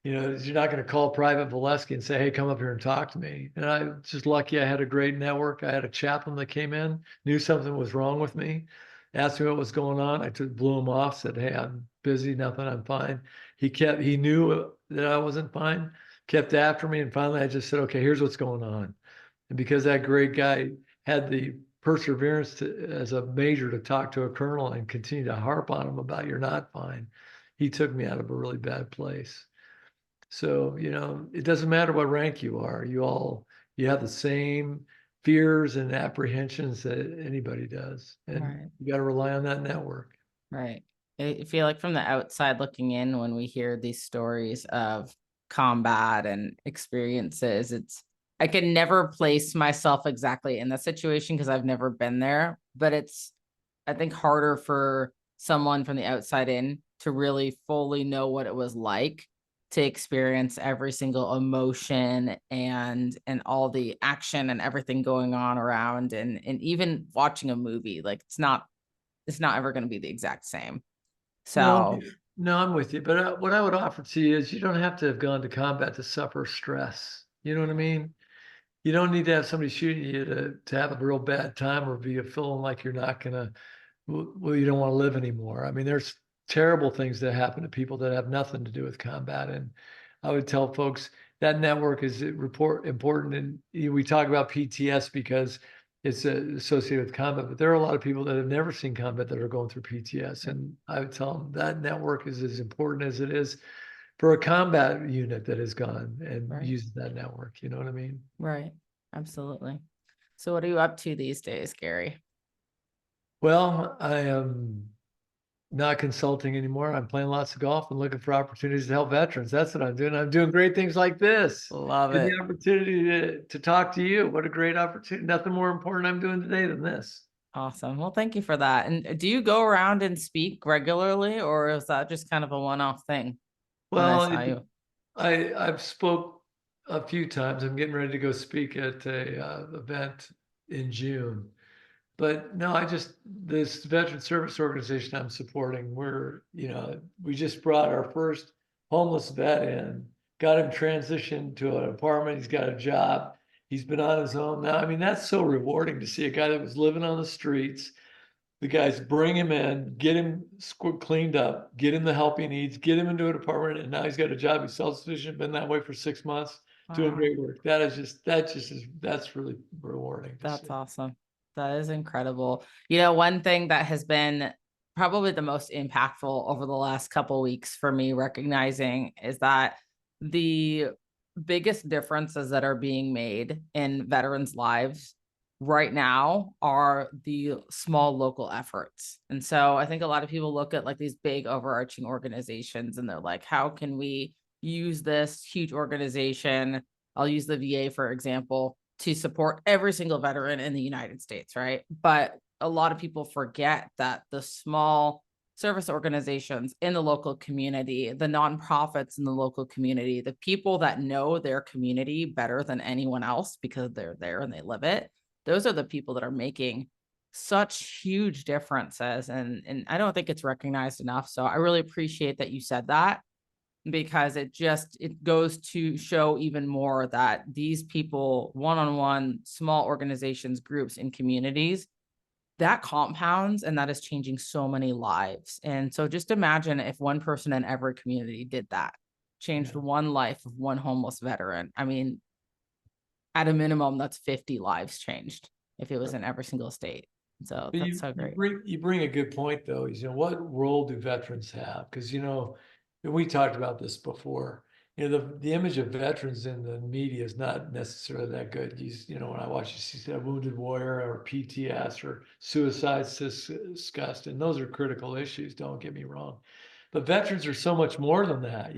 You're not going to call Private Volesky and say, hey, come up here and talk to me. And I was just lucky I had a great network. I had a chaplain that came in, knew something was wrong with me, asked me what was going on. I blew him off, said, hey, I'm busy, nothing, I'm fine. He knew that I wasn't fine, kept after me. And finally I just said, okay, here's what's going on. And because that great guy had the perseverance as a major to talk to a colonel and continue to harp on him about you're not fine, he took me out of a really bad place. So, it doesn't matter what rank you are. You have the same fears and apprehensions that anybody does. And Right. you got to rely on that network. Right. I feel like from the outside looking in, when we hear these stories of combat and experiences, I can never place myself exactly in the situation because I've never been there, but it's, I think, harder for someone from the outside in to really fully know what it was like to experience every single emotion and all the action and everything going on around, and even watching a movie. Like it's not ever going to be the exact same. No, So no, I'm with you. But what I would offer to you is you don't have to have gone to combat to suffer stress. You know what I mean? You don't need to have somebody shooting you to have a real bad time or be feeling like you're not gonna, well, you don't want to live anymore. I mean, there's terrible things that happen to people that have nothing to do with combat. And I would tell folks that network is important. And we talk about PTS because it's associated with combat, but there are a lot of people that have never seen combat that are going through PTS. And I would tell them that network is as important as it is for a combat unit that has gone and right, uses that network. You know what I mean? right, absolutely. So what are you up to these days, Gary? Well, I am not consulting anymore. I'm playing lots of golf and looking for opportunities to help veterans. That's what I'm doing. I'm doing great things like this. Love And it. the opportunity to talk to you. What a great opportunity. Nothing more important I'm doing today than this. Awesome. Well, thank you for that. And do you go around and speak regularly, or is that just kind of a one-off thing when I Well, saw you? I've spoke a few times. I'm getting ready to go speak at a event in June. But no, this veteran service organization I'm supporting, we just brought our first homeless vet in, got him transitioned to an apartment. He's got a job. He's been on his own now. I mean, that's so rewarding to see a guy that was living on the streets. The guys bring him in, get him cleaned up, get him the help he needs, get him into an apartment, and now he's got a job. He's self-sufficient, been that way for 6 months, doing Wow, great work. That's really rewarding to that's see. awesome. That is incredible. You know, one thing that has been probably the most impactful over the last couple weeks for me recognizing is that the biggest differences that are being made in veterans' lives right now are the small local efforts. And so I think a lot of people look at like these big overarching organizations and they're like, how can we use this huge organization? I'll use the VA, for example, to support every single veteran in the United States, right? But a lot of people forget that the small service organizations in the local community, the nonprofits in the local community, the people that know their community better than anyone else because they're there and they live it, those are the people that are making such huge differences. And I don't think it's recognized enough. So I really appreciate that you said that, because it goes to show even more that these people, one-on-one, small organizations, groups, and communities, that compounds and that is changing so many lives. And so just imagine if one person in every community did that, changed Yeah. one life of one homeless veteran. I mean, at a minimum, that's 50 lives changed if it was in every single state. So But that's you so you great. bring you bring a good point though, is what role do veterans have? Because and we talked about this before. The image of veterans in the media is not necessarily that good. When I watch you see a wounded warrior or PTS or suicide discussed, and those are critical issues, don't get me wrong. But veterans are so much more than that.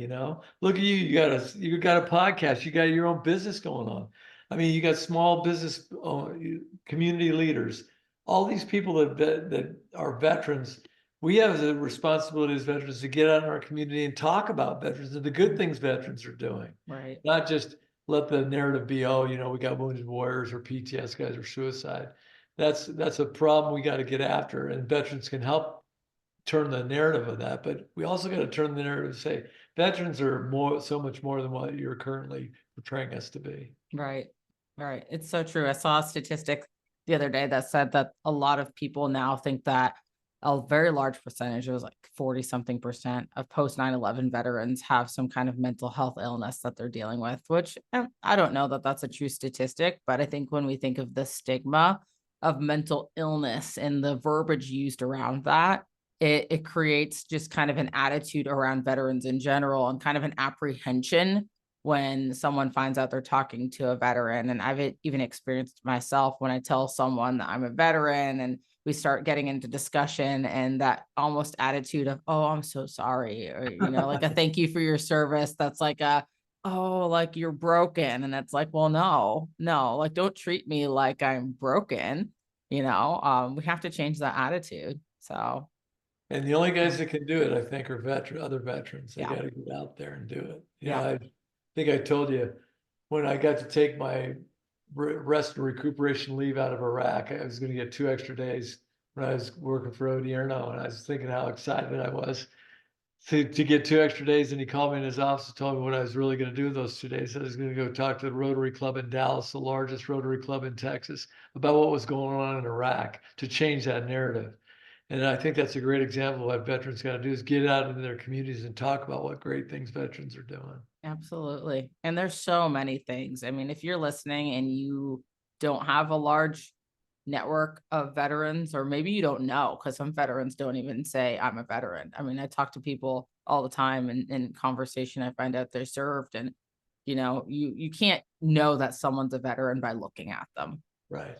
Look at you, you got a podcast, you got your own business going on. I mean, you got small business community leaders, all these people that are veterans. We have the responsibility as veterans to get out in our community and talk about veterans and the good things veterans are doing, Right. not just let the narrative be, oh, we got wounded warriors or PTS guys or suicide. That's a problem we got to get after, and veterans can help turn the narrative of that. But we also got to turn the narrative and say veterans are so much more than what you're currently portraying us to be. Right. Right. It's so true. I saw a statistic the other day that said that a lot of people now think that a very large percentage, it was like 40 something percent of post 9/11 veterans have some kind of mental health illness that they're dealing with, which I don't know that that's a true statistic, but I think when we think of the stigma of mental illness and the verbiage used around that, it creates just kind of an attitude around veterans in general and kind of an apprehension when someone finds out they're talking to a veteran. And I've even experienced myself when I tell someone that I'm a veteran and we start getting into discussion and that almost attitude of, oh, I'm so sorry, or, like a thank you for your service. That's like oh, like you're broken. And it's like, well, no, like don't treat me like I'm broken. We have to change that attitude. So And the only guys that can do it, I think, are other veterans. They Yeah. got to get out there and do it. Yeah. I think I told you when I got to take my rest and recuperation leave out of Iraq, I was going to get 2 extra days when I was working for Odierno, and I was thinking how excited I was to get 2 extra days. And he called me in his office and told me what I was really going to do those 2 days. I was going to go talk to the Rotary Club in Dallas, the largest Rotary Club in Texas, about what was going on in Iraq to change that narrative. And I think that's a great example of what veterans got to do is get out into their communities and talk about what great things veterans are doing. Absolutely. And there's so many things. I mean, if you're listening and you don't have a large network of veterans, or maybe you don't know, because some veterans don't even say I'm a veteran. I mean, I talk to people all the time and in conversation, I find out they're served, and you can't know that someone's a veteran by looking at them. Right.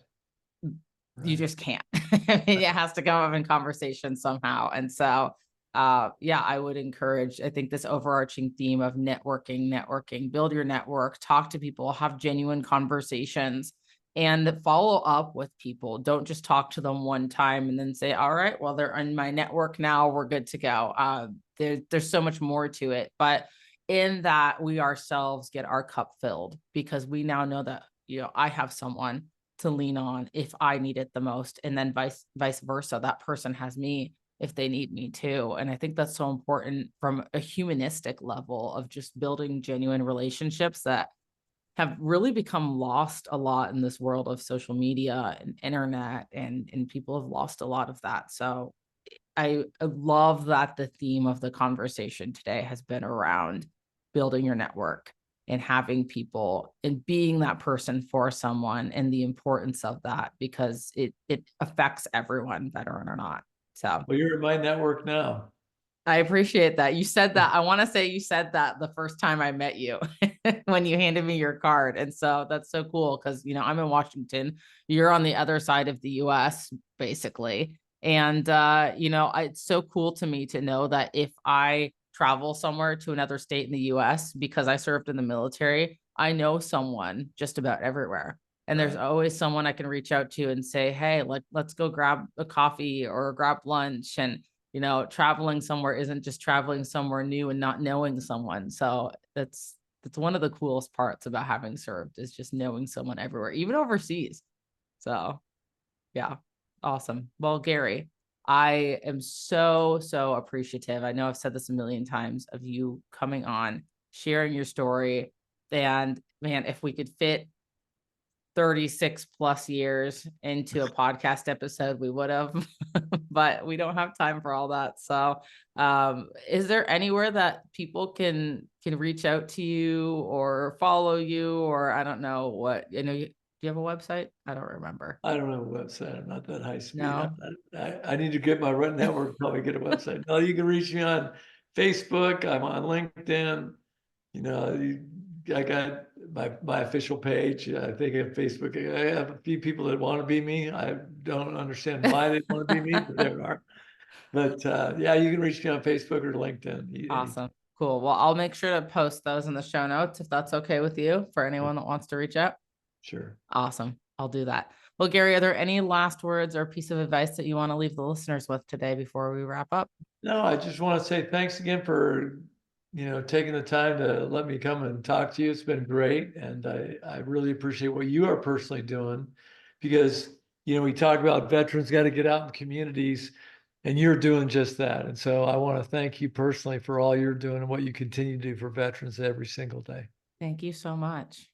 You just can't. I mean, it has to come up in conversation somehow. And so I would encourage, I think, this overarching theme of networking, build your network, talk to people, have genuine conversations, and follow up with people. Don't just talk to them one time and then say, all right, well, they're in my network now, we're good to go. There's so much more to it, but in that we ourselves get our cup filled, because we now know that, I have someone to lean on if I need it the most, and then vice versa. That person has me if they need me too. And I think that's so important from a humanistic level of just building genuine relationships that have really become lost a lot in this world of social media and internet, and people have lost a lot of that. So I love that the theme of the conversation today has been around building your network and having people and being that person for someone, and the importance of that, because it affects everyone, veteran or not. So, well, you're in my network now. I appreciate that. You said that. I want to say you said that the first time I met you when you handed me your card. And so that's so cool, because, I'm in Washington. You're on the other side of the US, basically. And, it's so cool to me to know that if I travel somewhere to another state in the US, because I served in the military, I know someone just about everywhere. And there's always someone I can reach out to and say, hey, let's go grab a coffee or grab lunch. And, traveling somewhere isn't just traveling somewhere new and not knowing someone. So that's one of the coolest parts about having served, is just knowing someone everywhere, even overseas. So yeah, awesome. Well, Gary, I am so appreciative. I know I've said this a million times, of you coming on, sharing your story. And man, if we could fit 36 plus years into a podcast episode, we would have, but we don't have time for all that. So is there anywhere that people can reach out to you or follow you, or I don't know what, do you have a website? I don't remember. I don't have a website. I'm not that high speed. No. I need to get my network, probably get a website. No, you can reach me on Facebook. I'm on LinkedIn. I got my official page. I think on Facebook, I have a few people that want to be me. I don't understand why they want to be me, but there are. But you can reach me on Facebook or LinkedIn. Awesome. Cool. Well, I'll make sure to post those in the show notes, if that's okay with you, for anyone that wants to reach out. Sure. Awesome. I'll do that. Well, Gary, are there any last words or piece of advice that you want to leave the listeners with today before we wrap up? No, I just want to say thanks again for, taking the time to let me come and talk to you. It's been great. And I really appreciate what you are personally doing, because, we talk about veterans got to get out in communities, and you're doing just that. And so I want to thank you personally for all you're doing and what you continue to do for veterans every single day. Thank you so much.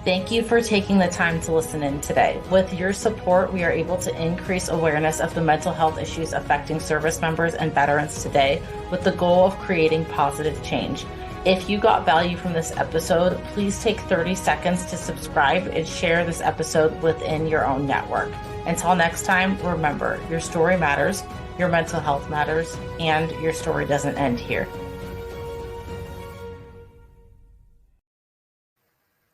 Thank you for taking the time to listen in today. With your support, we are able to increase awareness of the mental health issues affecting service members and veterans today, with the goal of creating positive change. If you got value from this episode, please take 30 seconds to subscribe and share this episode within your own network. Until next time, remember, your story matters, your mental health matters, and your story doesn't end here.